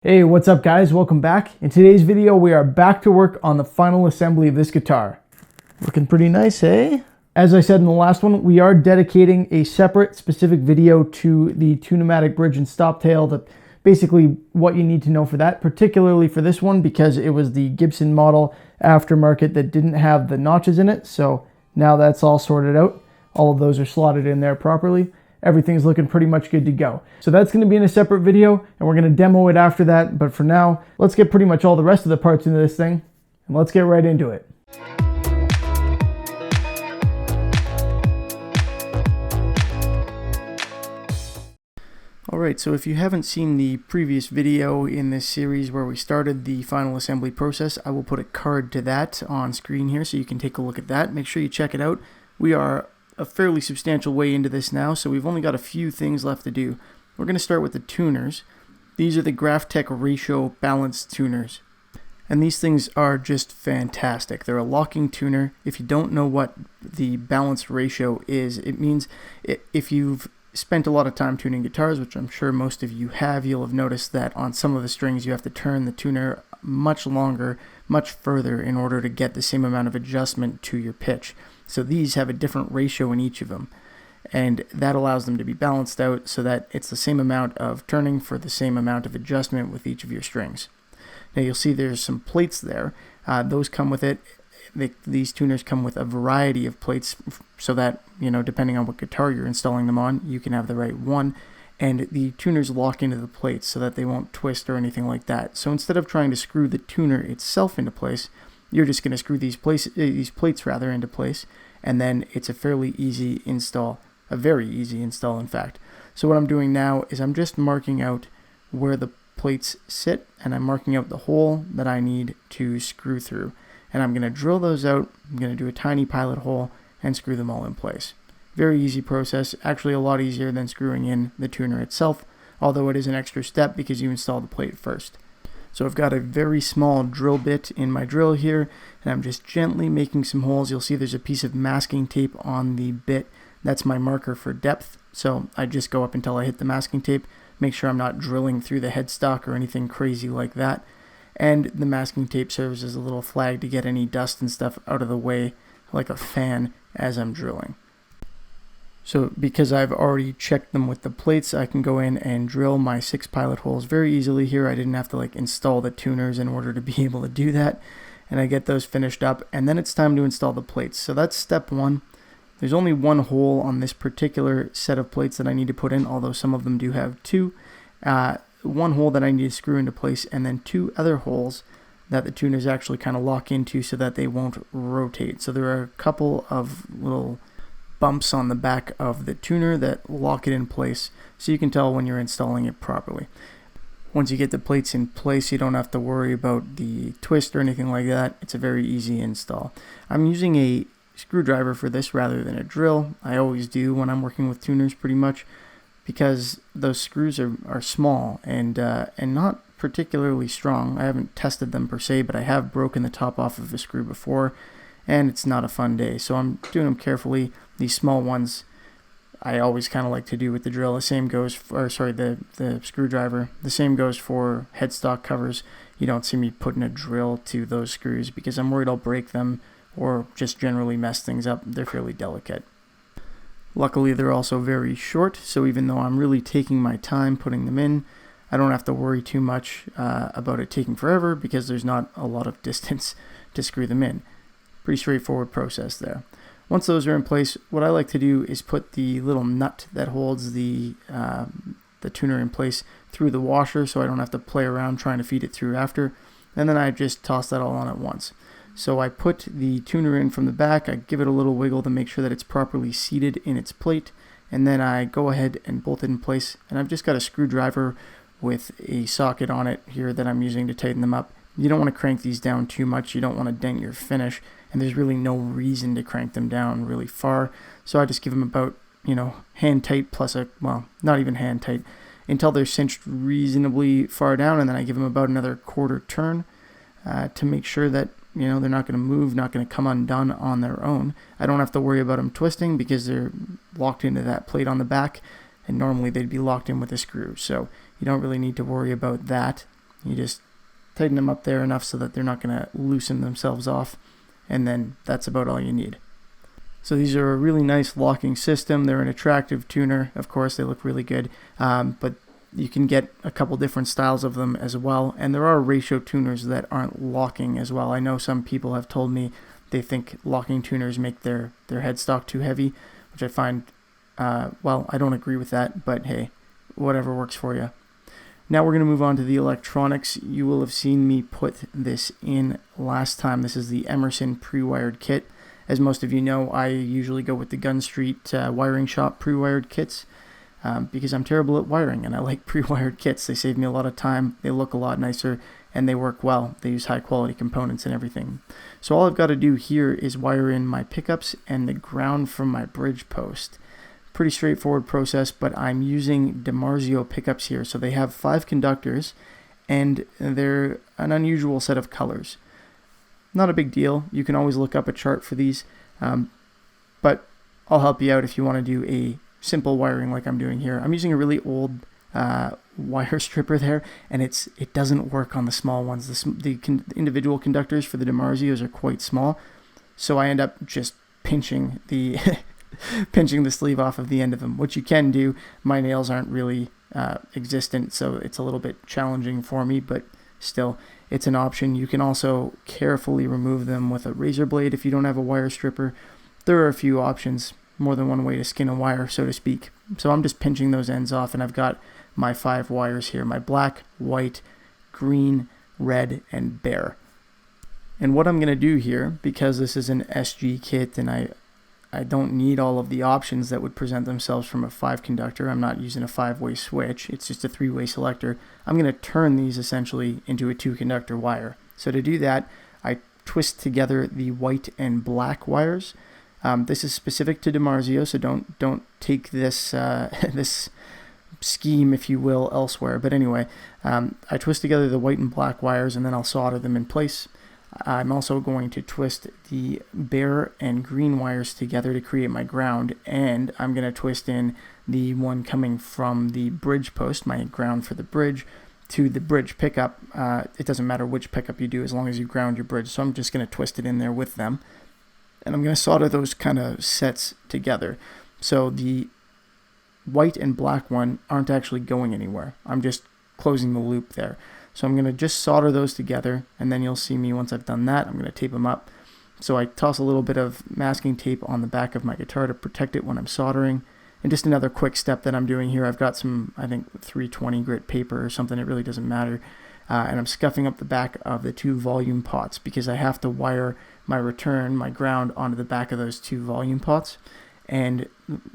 Hey, what's up guys? Welcome back. In today's video, we are back to work on the final assembly of this guitar. Looking pretty nice, eh? As I said in the last one, we are dedicating a separate specific video to the two-pneumatic bridge and stop tail, basically what you need to know for that, particularly for this one because it was the Gibson model aftermarket that didn't have the notches in it. So now that's all sorted out. All of those are slotted in there properly. Everything's looking pretty much good to go. So that's going to be in a separate video and we're going to demo it after that. But for now, let's get pretty much all the rest of the parts into this thing and let's get right into it. Alright, so if you haven't seen the previous video in this series where we started the final assembly process, I will put a card to that on screen here so you can take a look at that. Make sure you check it out. We are a fairly substantial way into this now, so we've only got a few things left to do. We're going to start with the tuners. These are the Graphtec ratio balance tuners, and these things are just fantastic. They're a locking tuner. If you don't know what the balance ratio is, it means if you've spent a lot of time tuning guitars, which I'm sure most of you have, you'll have noticed that on some of the strings you have to turn the tuner much longer, much further in order to get the same amount of adjustment to your pitch. So these have a different ratio in each of them, and that allows them to be balanced out so that it's the same amount of turning for the same amount of adjustment with each of your strings. Now you'll see there's some plates there. Those come with it. These tuners come with a variety of plates so that, depending on what guitar you're installing them on, you can have the right one. And the tuners lock into the plates so that they won't twist or anything like that. So instead of trying to screw the tuner itself into place, you're just going to screw these plates into place, and then it's a fairly easy install, a very easy install in fact. So what I'm doing now is I'm just marking out where the plates sit, and I'm marking out the hole that I need to screw through. And I'm going to drill those out. I'm going to do a tiny pilot hole and screw them all in place. Very easy process, actually a lot easier than screwing in the tuner itself, although it is an extra step because you install the plate first. So I've got a very small drill bit in my drill here, and I'm just gently making some holes. You'll see there's a piece of masking tape on the bit. That's my marker for depth. So I just go up until I hit the masking tape, make sure I'm not drilling through the headstock or anything crazy like that. And the masking tape serves as a little flag to get any dust and stuff out of the way like a fan as I'm drilling. So because I've already checked them with the plates, I can go in and drill my 6 pilot holes very easily here. I didn't have to install the tuners in order to be able to do that. And I get those finished up, and then it's time to install the plates. So that's step 1. There's only one hole on this particular set of plates that I need to put in, although some of them do have 2. One hole that I need to screw into place, and then 2 other holes that the tuners actually kind of lock into so that they won't rotate. So there are a couple of little bumps on the back of the tuner that lock it in place so you can tell when you're installing it properly. Once you get the plates in place, you don't have to worry about the twist or anything like that. It's a very easy install. I'm using a screwdriver for this rather than a drill. I always do when I'm working with tuners pretty much, because those screws are small and not particularly strong. I haven't tested them per se, but I have broken the top off of a screw before, and it's not a fun day. So I'm doing them carefully. These small ones I always kind of like to do with the drill. The same goes for, the screwdriver. The same goes for headstock covers. You don't see me putting a drill to those screws because I'm worried I'll break them or just generally mess things up. They're fairly delicate. Luckily, they're also very short, so even though I'm really taking my time putting them in, I don't have to worry too much about it taking forever because there's not a lot of distance to screw them in. Pretty straightforward process there. Once those are in place, what I like to do is put the little nut that holds the tuner in place through the washer so I don't have to play around trying to feed it through after, and then I just toss that all on at once. So I put the tuner in from the back, I give it a little wiggle to make sure that it's properly seated in its plate, and then I go ahead and bolt it in place, and I've just got a screwdriver with a socket on it here that I'm using to tighten them up. You don't want to crank these down too much, you don't want to dent your finish, and there's really no reason to crank them down really far, so I just give them about, hand tight plus not even hand tight, until they're cinched reasonably far down, and then I give them about another quarter turn to make sure that they're not going to move, not going to come undone on their own. I don't have to worry about them twisting because they're locked into that plate on the back, and normally they'd be locked in with a screw, so you don't really need to worry about that. You just tighten them up there enough so that they're not going to loosen themselves off, and then that's about all you need. So these are a really nice locking system. They're an attractive tuner. Of course, they look really good, but you can get a couple different styles of them as well. And there are ratio tuners that aren't locking as well. I know some people have told me they think locking tuners make their headstock too heavy, which I find, well, I don't agree with that, but hey, whatever works for you. Now we're going to move on to the electronics. You will have seen me put this in last time. This is the Emerson pre-wired kit. As most of you know, I usually go with the Gun Street wiring shop pre-wired kits because I'm terrible at wiring and I like pre-wired kits. They save me a lot of time, they look a lot nicer, and they work well. They use high quality components and everything. So all I've got to do here is wire in my pickups and the ground from my bridge post. Pretty straightforward process, but I'm using dimarzio pickups here. So they have 5 conductors and they're an unusual set of colors. Not a big deal. You can always look up a chart for these, but I'll help you out if you want to do a simple wiring like I'm doing here. I'm using a really old wire stripper there, and it doesn't work on the small ones. The individual conductors for the dimarzios are quite small, so I end up just pinching the pinching the sleeve off of the end of them, which you can do. My nails aren't really existent, so it's a little bit challenging for me, but still, it's an option. You can also carefully remove them with a razor blade if you don't have a wire stripper. There are a few options, more than one way to skin a wire, so to speak. So I'm just pinching those ends off, and I've got my 5 wires here, my black, white, green, red, and bare. And what I'm going to do here, because this is an SG kit and I don't need all of the options that would present themselves from a 5 conductor. I'm not using a 5-way switch. It's just a 3-way selector. I'm going to turn these essentially into a 2 conductor wire. So to do that, I twist together the white and black wires. This is specific to dimarzio, so don't take this this scheme, if you will, elsewhere. But anyway, I twist together the white and black wires, and then I'll solder them in place. I'm also going to twist the bare and green wires together to create my ground, and I'm going to twist in the one coming from the bridge post, my ground for the bridge, to the bridge pickup. It doesn't matter which pickup you do as long as you ground your bridge, so I'm just going to twist it in there with them. And I'm going to solder those kind of sets together. So the white and black one aren't actually going anywhere. I'm just closing the loop there. So I'm going to just solder those together, and then you'll see me once I've done that. I'm going to tape them up. So I toss a little bit of masking tape on the back of my guitar to protect it when I'm soldering. And just another quick step that I'm doing here, I've got some, I think, 320 grit paper or something. It really doesn't matter. And I'm scuffing up the back of the 2 volume pots because I have to wire my return, my ground, onto the back of those 2 volume pots. And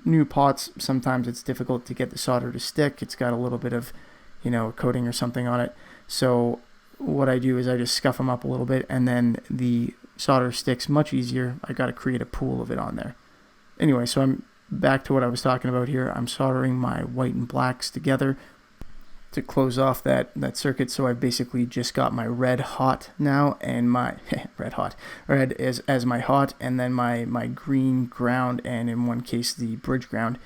new pots, sometimes it's difficult to get the solder to stick. It's got a little bit of, a coating or something on it. So what I do is I just scuff them up a little bit, and then the solder sticks much easier. I got to create a pool of it on there. Anyway, so I'm back to what I was talking about here. I'm soldering my white and blacks together to close off that circuit. So I've basically just got my red hot now, and my red as my hot, and then my green ground, and in one case the bridge ground.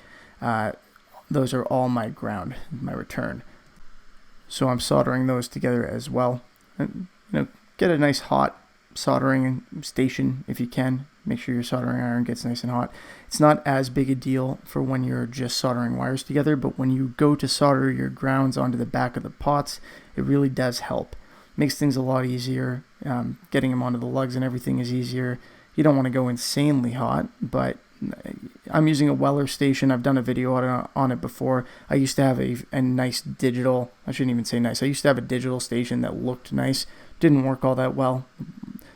Those are all my ground, my return. So I'm soldering those together as well. And, get a nice hot soldering station if you can. Make sure your soldering iron gets nice and hot. It's not as big a deal for when you're just soldering wires together, but when you go to solder your grounds onto the back of the pots, it really does help. Makes things a lot easier. Getting them onto the lugs and everything is easier. You don't want to go insanely hot, but I'm using a Weller station. I've done a video on it before. I used to have a nice digital, I shouldn't even say nice, I used to have a digital station that looked nice. Didn't work all that well.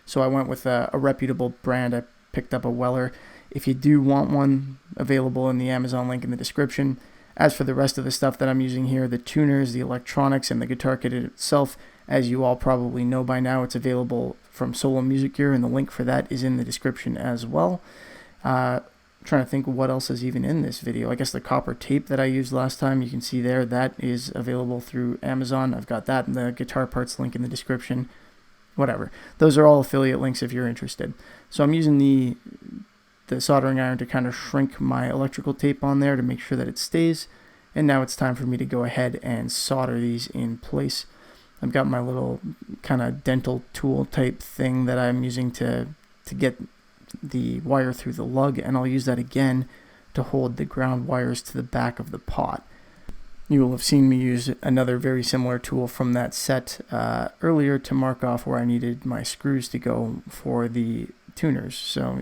So I went with a reputable brand. I picked up a Weller. If you do want one, available in the Amazon link in the description. As for the rest of the stuff that I'm using here, the tuners, the electronics, and the guitar kit itself, as you all probably know by now, it's available from Solo Music Gear, and the link for that is in the description as well. Trying to think what else is even in this video. I guess the copper tape that I used last time, you can see there, that is available through Amazon. I've got that in the guitar parts link in the description. Whatever. Those are all affiliate links if you're interested. So I'm using the soldering iron to kind of shrink my electrical tape on there to make sure that it stays. And now it's time for me to go ahead and solder these in place. I've got my little kind of dental tool type thing that I'm using to get the wire through the lug, and I'll use that again to hold the ground wires to the back of the pot. You will have seen me use another very similar tool from that set earlier to mark off where I needed my screws to go for the tuners. So,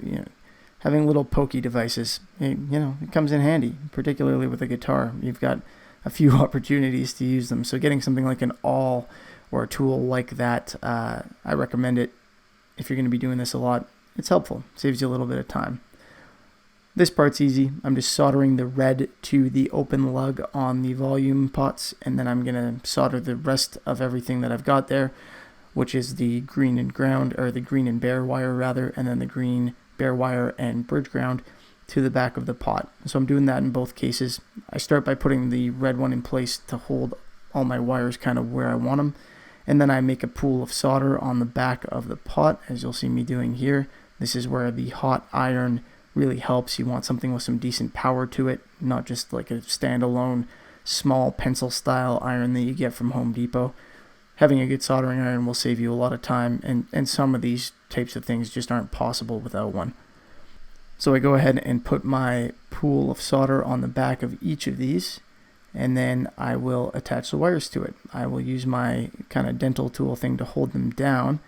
having little pokey devices, it comes in handy, particularly with a guitar. You've got a few opportunities to use them. So getting something like an awl or a tool like that, I recommend it if you're going to be doing this a lot. It's helpful. Saves you a little bit of time. This part's easy. I'm just soldering the red to the open lug on the volume pots, and then I'm going to solder the rest of everything that I've got there, which is the green and ground, or the green and bare wire rather, and then the green, bare wire, and bridge ground to the back of the pot. So I'm doing that in both cases. I start by putting the red one in place to hold all my wires kind of where I want them, and then I make a pool of solder on the back of the pot, as you'll see me doing here. This is where the hot iron really helps. You want something with some decent power to it, not just like a standalone small pencil style iron that you get from Home Depot. Having a good soldering iron will save you a lot of time, and some of these types of things just aren't possible without one. So I go ahead and put my pool of solder on the back of each of these, and then I will attach the wires to it. I will use my kind of dental tool thing to hold them down,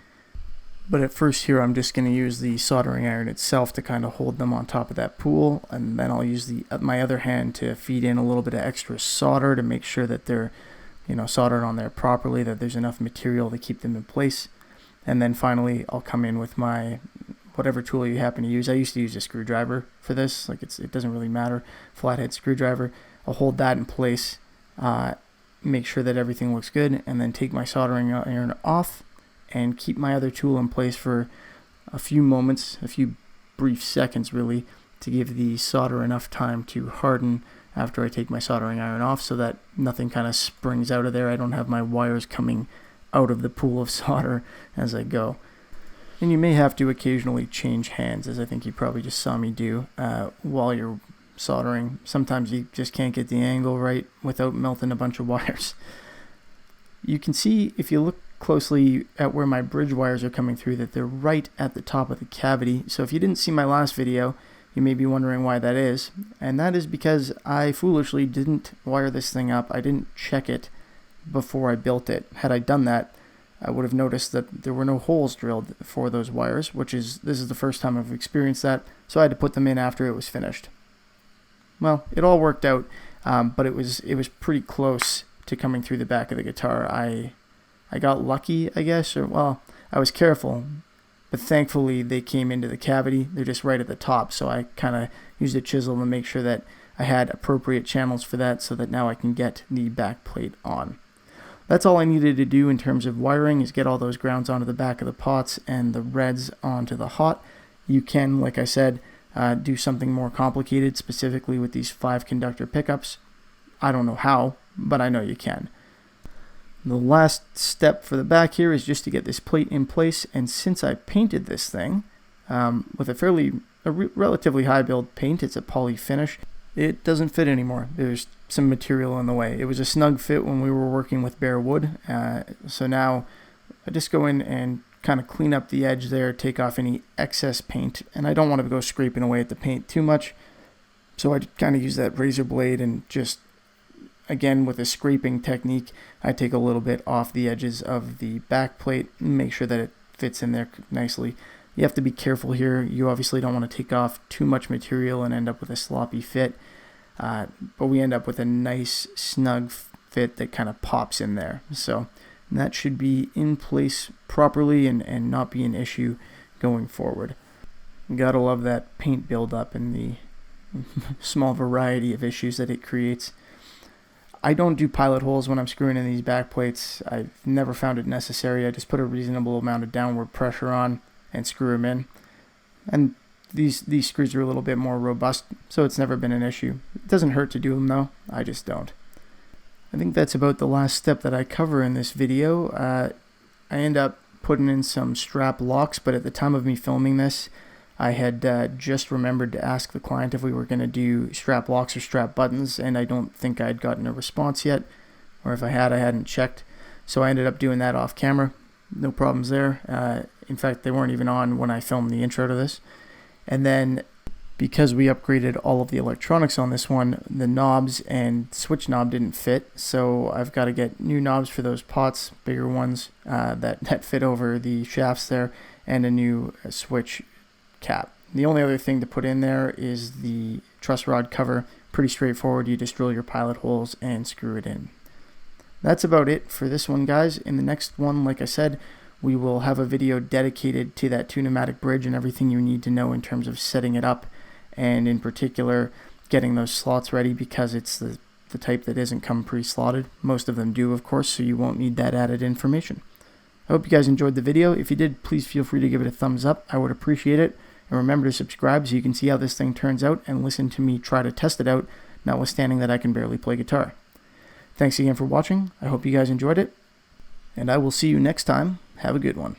but at first here I'm just going to use the soldering iron itself to kind of hold them on top of that pool, and then I'll use my other hand to feed in a little bit of extra solder to make sure that they're soldered on there properly, that there's enough material to keep them in place. And then finally I'll come in with my whatever tool you happen to use. I used to use a screwdriver for this, it doesn't really matter, flathead screwdriver. I'll hold that in place, make sure that everything looks good, and then take my soldering iron off and keep my other tool in place for a few moments, a few brief seconds really, to give the solder enough time to harden after I take my soldering iron off, so that nothing kind of springs out of there. I don't have my wires coming out of the pool of solder as I go. And you may have to occasionally change hands, as I think you probably just saw me do while you're soldering. Sometimes you just can't get the angle right without melting a bunch of wires. You can see, if you look closely at where my bridge wires are coming through, that they're right at the top of the cavity. So if you didn't see my last video, you may be wondering why that is, and that is because I foolishly didn't wire this thing up. I didn't check it before I built it. Had I done that, I would have noticed that there were no holes drilled for those wires, this is the first time I've experienced that, so I had to put them in after it was finished. Well, it all worked out, but it was pretty close to coming through the back of the guitar. I got lucky, I guess, I was careful, but thankfully they came into the cavity. They're just right at the top, so I kind of used a chisel to make sure that I had appropriate channels for that, so that now I can get the back plate on. That's all I needed to do in terms of wiring, is get all those grounds onto the back of the pots and the reds onto the hot. You can, like I said, do something more complicated, specifically with these 5 conductor pickups. I don't know how, but I know you can. The last step for the back here is just to get this plate in place, and since I painted this thing with a relatively high build paint, it's a poly finish, it doesn't fit anymore. There's some material in the way. It was a snug fit when we were working with bare wood, so now I just go in and kind of clean up the edge there, take off any excess paint, and I don't want to go scraping away at the paint too much, so I kind of use that razor blade and just, again with a scraping technique, I take a little bit off the edges of the back plate and make sure that it fits in there nicely. You have to be careful here. You obviously don't want to take off too much material and end up with a sloppy fit, but we end up with a nice snug fit that kind of pops in there. So that should be in place properly and not be an issue going forward. Gotta love that paint buildup and the small variety of issues that it creates. I don't do pilot holes when I'm screwing in these back plates. I've never found it necessary. I just put a reasonable amount of downward pressure on and screw them in. And these screws are a little bit more robust, so it's never been an issue. It doesn't hurt to do them though. I just don't. I think that's about the last step that I cover in this video. I end up putting in some strap locks, but at the time of me filming this, I had just remembered to ask the client if we were going to do strap locks or strap buttons, and I don't think I'd gotten a response yet, or if I had, I hadn't checked. So I ended up doing that off camera. No problems there. In fact, they weren't even on when I filmed the intro to this. And then because we upgraded all of the electronics on this one, the knobs and switch knob didn't fit, so I've got to get new knobs for those pots, bigger ones that fit over the shafts there, and a new switch cap. The only other thing to put in there is the truss rod cover. Pretty straightforward. You just drill your pilot holes and screw it in. That's about it for this one, guys. In the next one, like I said, we will have a video dedicated to that 2-pneumatic bridge and everything you need to know in terms of setting it up, and in particular getting those slots ready, because it's the type that doesn't come pre-slotted. Most of them do, of course, so you won't need that added information. I hope you guys enjoyed the video. If you did, please feel free to give it a thumbs up. I would appreciate it. And remember to subscribe so you can see how this thing turns out and listen to me try to test it out, notwithstanding that I can barely play guitar. Thanks again for watching. I hope you guys enjoyed it, and I will see you next time. Have a good one.